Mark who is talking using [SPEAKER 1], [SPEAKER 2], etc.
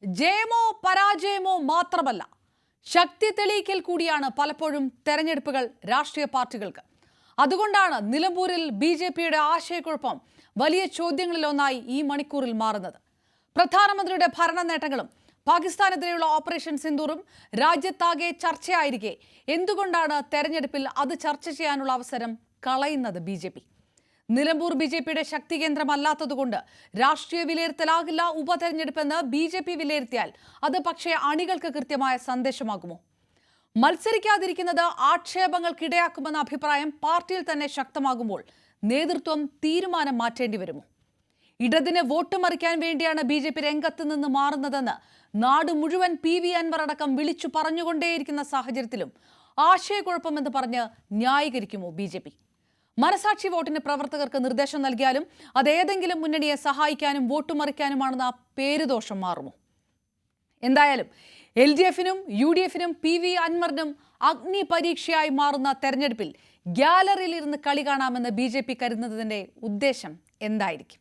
[SPEAKER 1] ജയമോ പരാജയമോ മാത്രമല്ല, ശക്തി തെളിയിക്കൽ കൂടിയാണ് പലപ്പോഴും തെരഞ്ഞെടുപ്പുകൾ രാഷ്ട്രീയ പാർട്ടികൾക്ക്. അതുകൊണ്ടാണ് നിലമ്പൂരിൽ ബി.ജെ.പിയുടെ ആശയക്കുഴപ്പം വലിയ ചോദ്യങ്ങളിലൊന്നായി ഈ മണിക്കൂറിൽ മാറുന്നത്. പ്രധാനമന്ത്രിയുടെ ഭരണ നേട്ടങ്ങളും പാകിസ്ഥാനെതിരെയുള്ള ഓപ്പറേഷൻ സിന്ദൂറും രാജ്യത്താകെ ചർച്ചയായിരിക്കെ എന്തുകൊണ്ടാണ് തെരഞ്ഞെടുപ്പിൽ അത് ചർച്ച ചെയ്യാനുള്ള അവസരം കളയുന്നത് ബി.ജെ.പി? നിലമ്പൂർ ബി.ജെ.പിയുടെ ശക്തി കേന്ദ്രമല്ലാത്തതുകൊണ്ട് രാഷ്ട്രീയ വിലയിരുത്തലാകില്ല ഉപതെരഞ്ഞെടുപ്പെന്ന് ബി.ജെ.പി വിലയിരുത്തിയാൽ അത് പക്ഷേ അണികൾക്ക് കൃത്യമായ സന്ദേശമാകുമോ? മത്സരിക്കാതിരിക്കുന്നത് ആക്ഷേപങ്ങൾക്കിടയാക്കുമെന്ന അഭിപ്രായം പാർട്ടിയിൽ തന്നെ ശക്തമാകുമ്പോൾ നേതൃത്വം തീരുമാനം മാറ്റേണ്ടി വരുമോ? ഇടതിന് വോട്ട് മറിക്കാൻ വേണ്ടിയാണ് ബി.ജെ.പി രംഗത്ത് നിന്ന് മാറുന്നതെന്ന് നാട് മുഴുവൻ PV അൻവർ അടക്കം വിളിച്ചു പറഞ്ഞുകൊണ്ടേയിരിക്കുന്ന സാഹചര്യത്തിലും ആശയക്കുഴപ്പമെന്ന് പറഞ്ഞ് ന്യായീകരിക്കുമോ ബി.ജെ.പി? മനസാക്ഷി വോട്ടിന് പ്രവർത്തകർക്ക് നിർദ്ദേശം നൽകിയാലും അതേതെങ്കിലും മുന്നണിയെ സഹായിക്കാനും വോട്ട് മറിക്കാനുമാണെന്ന പേരുദോഷം മാറുമോ? എന്തായാലും LDF-നും UDF-നും PV അൻവറിനും അഗ്നി പരീക്ഷയായി മാറുന്ന തെരഞ്ഞെടുപ്പിൽ ഗ്യാലറിയിൽ ഇരുന്ന് കളി കാണാമെന്ന് ബി.ജെ.പി കരുതുന്നതിന്റെ ഉദ്ദേശം എന്തായിരിക്കും?